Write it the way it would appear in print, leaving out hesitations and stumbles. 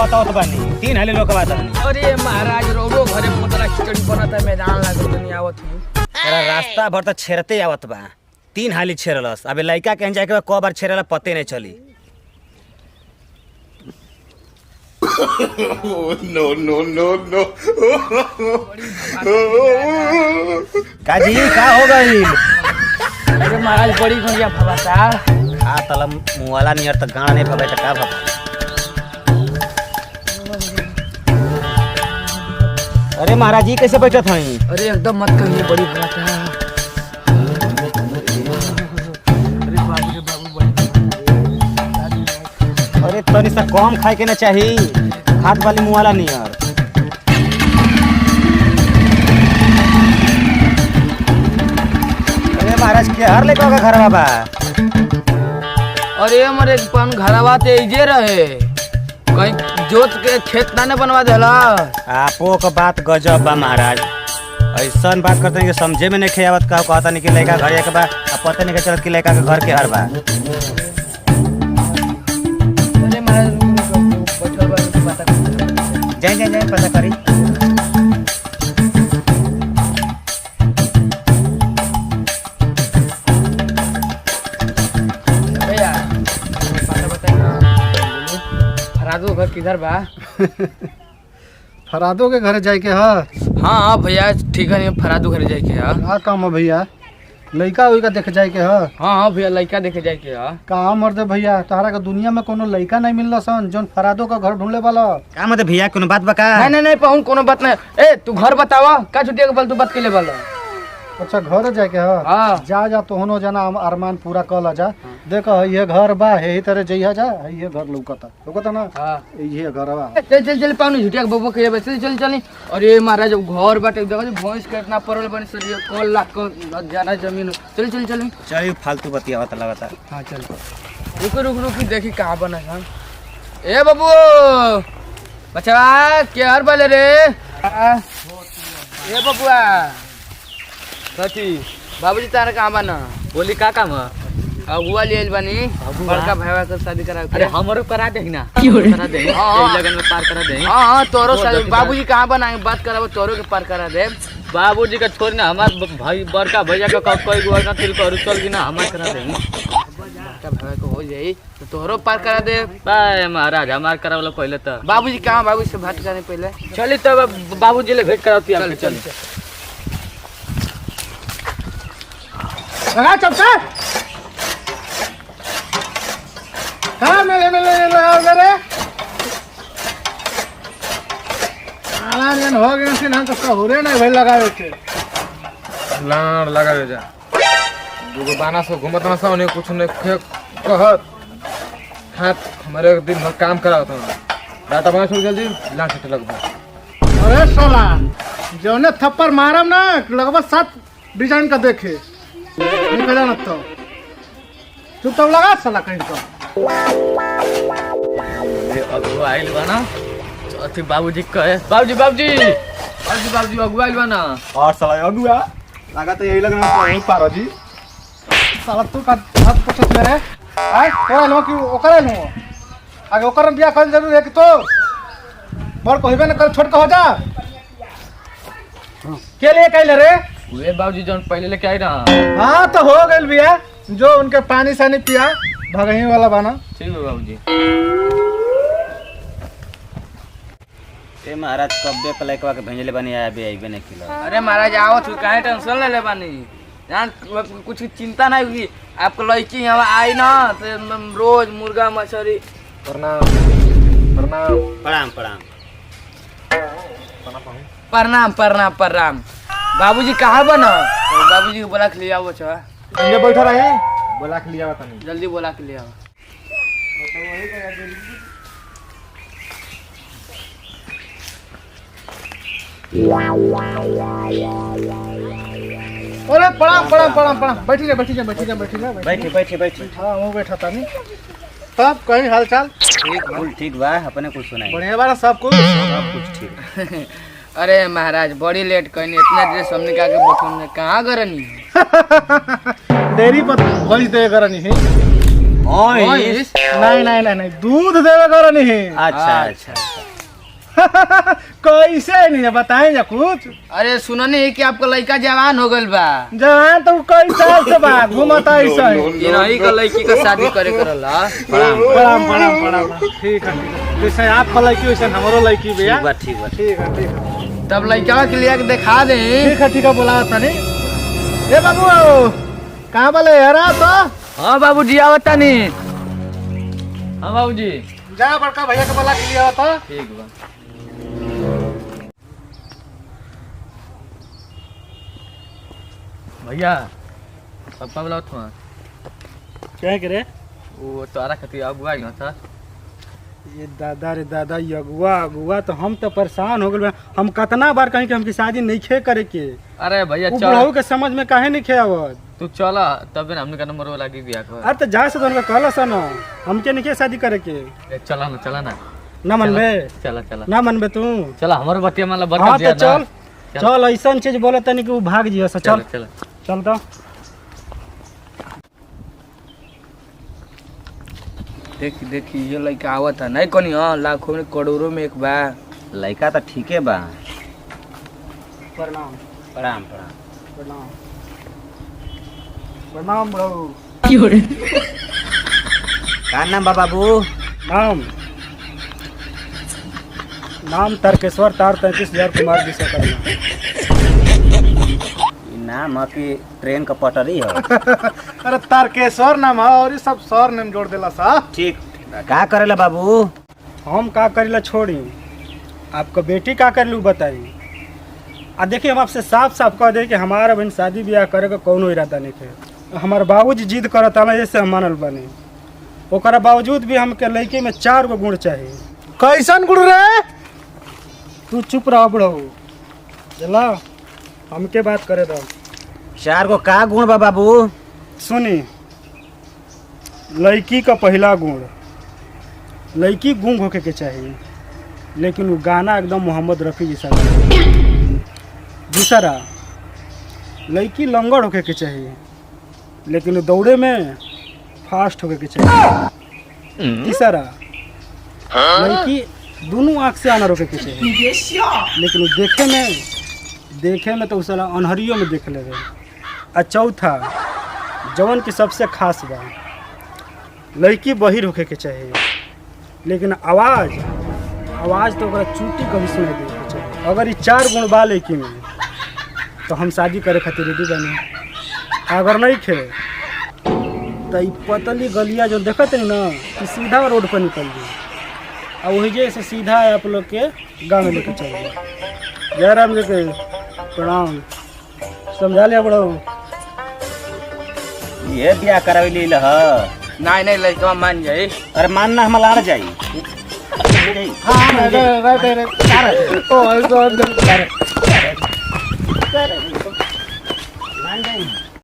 बताओ बानी 3 हाली लोग बात नहीं। अरे महाराज रोडो घरे पोतला खिचड़ी बनता मैदान लागत नहीं आवत हूं। तेरा रास्ता भर त छेरते आवत बा 3 हाली छेरलस। अबे लइका कहीं जाके बा क बार छेरला पते नहीं चली। नो नो नो नो काजी का हो गई? अरे महाराज बड़ी बढ़िया भवासा आ तलम मुवाला नियर त गाना नहीं भबे त का भब। अरे महाराज जी कैसे बैठत हई? अरे एकदम मत कहिए बड़ी भवासा। अरे बाबू रे बाबू बड़ी। अरे तनी सा कम खाए के ना चाहिए हाथ वाली मुवाला नियर। अरे महाराज के हर लेके का घर बाबा। अरे हमारे पन घरवा ते इजे रहे कहीं जोत के खेत ना बनवा देला। आपो का बात गजब बा महाराज। ऐसन बात करते हैं कि समझे में नहीं खेवत का कहता नहीं कि लड़का घर के बा अब पता नहीं चलत कि लड़का के घर के हर बा। अरे महाराज बैठल बा पता जाए पता करी। अरे यार पता बताइए फरादो घर किधर बा? फरादो के घर जाए के ह। हाँ भैया ठीक है फरादो घर जाए के है। का काम है भैया? लइका उइका देख जाए के ह। हाँ भैया लड़का देखे जाए के है। कहाँ मर्दे भैया तहरा के दुनिया में कोनो लइका नहीं मिलल सन जोन फरादो का घर ढूंढले वाला। का मतलब भैया कोनो बात बका? नहीं पाहुन कोनो बात नहीं। ए तू घर बतावा का छुट्टिया के बल तू बात के ले वाला। अच्छा घर जाए के ह। हाँ जा तो होनो जना अरमान पूरा कल जा। देख ये घर बा यही तरह जइहा जा ये घर लौकता ना। हाँ ये घर बा। चल पाहुन छुट्टिया के बबो के चल। अरे महाराज घर बाटे देखो भैंस कितना परल बनी सर कल लाख ज्यादा जमीन। चल चल फालतू बतियावत लगता। हाँ चल रुक देखी कहाँ बना है। ए बाबू बच्चा क्या हर बाले रे? ए बबुआ कथी बाबूजी तारा कहाँ बना? बोली का काम है? अगुआ ले आइल बानी बड़का भाईवा के शादी करा। अरे हमरो करा दे ना करा दे लगन में पार करा दे। हाँ तोरो शादी बाबूजी कहाँ बना बात कराबो तोरो के पार करा दे। बाबूजी का छोड़ ना हमार भाई बड़का भैया का कोई गुआ ना तिल करू चल कि ना हमार करा दे। बड़का भाईवा को हो जाई तो तोरो पार करा दे। बाय महाराज हमार करा वाला पहले तो बाबूजी कहाँ बाबूजी से बात करने पहले चली तब बाबूजी ले भेंट कराती है। चल लगा चपका कहाँ मेले लगा रे आला हो गए से ना तो हो रे नहीं भाई लगावे के लाड़ लगावे जा दुगो बाना से घूमत ना सा उन्हें कुछ नहीं कहत हाथ हमारे दिन भर काम करा होता है डाटा बना छोड़ जल्दी लाड़ से लग बा। अरे सोला जौने थप्पड़ मारम ना लगभग 7 डिजाइन का देखे निकला न तो तू तो लगा साला कहीं तो अगुआ आइल बना अथी बाबूजी कहे बाबूजी अगुआ आइल बना। और साला अगुआ लगा तो यही लगना है पारो जी साला तू का हाथ पछत ले रे आय कोई लो कि ओकरे लो आगे ओकर बियाह कर जरूर है कि तो बड़ कहबे न कर छोट का हो जा के लिए कहले रे वे बाबूजी जौन पहले लेके आई ना। हाँ तो हो गइल बिया जो उनके पानी सानी पिया भगही वाला बना। ठीक है बाबूजी। ए महाराज कब दे लड़का के भेजले बनी आया बे आइबे नहीं किलो। अरे महाराज आओ तू काहे टेंशन ले बानी जान कुछ चिंता नहीं हुई आपको लड़की यहाँ आई ना तो रोज मुर्गा मछली। प्रणाम। बाबूजी कहाँ बना? तो बाबूजी को बोला के ले आओ छा ये बैठा रहे बोला के लिया तनी जल्दी बोला के ले आओ। अरे प्रणाम बैठी जा बैठी। हाँ वो बैठा था नहीं तब कहीं हाल चाल ठीक बा अपने कुछ सुनाई बढ़िया बारा सब कुछ ठीक। अरे महाराज बड़ी लेट कहनी इतना देर हमने कहा कि बचपन में कहाँ करनी डेयरी पर भैंस दे करनी है भैंस? नहीं दूध देवे करनी है। अच्छा कैसे नहीं है बताएं या कुछ। अरे सुनो नहीं कि आपका लड़का जवान हो गइल बा। जवान तो कई साल से बा घूमता ऐसा है। ये नहीं का लड़की का शादी करे करला। प्रणाम प्रणाम प्रणाम। ठीक है जैसे आपका लड़की वैसे हमारो लड़की भैया। ठीक बा ठीक है तब लड़का के लिए दिखा दे। ठीक है बोला था नहीं। ए बाबू कहाँ बोले हरा तो। हाँ बाबूजी आवता नहीं। हाँ बाबूजी जा बड़का भैया के बोला के लिए आता। ठीक बा। भैया पप्पा बोला था क्या करे वो तोरा खातिर अगुआ गया था। ये दादा रे दादा यगुआ अगुआ तो हम तो परेशान हो गए। हम कितना बार कहीं कि हमकी शादी नहीं खे करे के। अरे भैया वो चल बुढ़ऊ के समझ में काहे नहीं खे आवत। तू चला तब ना हमने का नंबर वाला की बिया कर। अरे तो जा से उनका कहला सा ना हमके नहीं खे शादी करे के। चला ना ना मन में चला ना मन में तू चला हमारे बतिया माला बरका हाँ दिया तो चल चल ऐसा चीज बोले तनी कि वो भाग जियो सा। चल चल चल तो देखी ये लड़का आवत है नहीं कोनी। हाँ लाखों में करोड़ों में एक बा। लड़का तो ठीके बा। प्रणाम प्रणाम प्रणाम प्रणाम बड़ू। का नाम बा बाबू? नाम तारकेश्वर तार 33,000 कुमार विश्वकर्मा। नाम है कि ट्रेन का पटरी है? अरे तारकेश्वर नाम है और ये सब सर नेम जोड़ देला सा। ठीक का करेला बाबू? हम का करेला छोड़ी आपका बेटी का कर लू बताई। आ देखिए हम आपसे साफ साफ कह दे कि हमारा बहन शादी ब्याह करे का कोनो इरादा नहीं थे। हमारे बाबूजी जिद करता ना जैसे हम मानल बने ओकरा बावजूद भी हमके लड़के में 4 गो गुण चाहिए। कैसन गुण रे? तू चुप रह बड़ो चला हमके बात करे दो। 4 गो का गुण बा बाबू? सुनी लड़की का पहला गुण लड़की गूंग होके के चाहिए लेकिन वो गाना एकदम मोहम्मद रफ़ी जैसा। दूसरा लड़की लंगड़ होके के चाहिए लेकिन वो दौड़े में फास्ट होके के चाहिए। तीसरा लड़की दोनों आँख से आना रोके के चाहिए लेकिन वो देखे में तो उस अनहरियों में देख ले। और चौथा जवन की सबसे खास बा लड़की बहिर होके के चाहिए लेकिन आवाज़ तो ओकरा चूटी कभी सुनाई दे के चाहिए। अगर ये 4 गुण बा लड़की में तो हम शादी करे खातिर रेडी बनी। अगर नहीं खे तो ये पतली गलिया जो देखत नहीं ना कि सीधा रोड पर निकल गई और वही जैसे सीधा आप लोग के गाँव में लेके चल गए। जयराम जी के प्रणाम। समझा लिया बड़ो ये बियाह करावे ले ह? नहीं लड़का मान जाए। अरे मानना हम लाड़ जाई। मान जाई।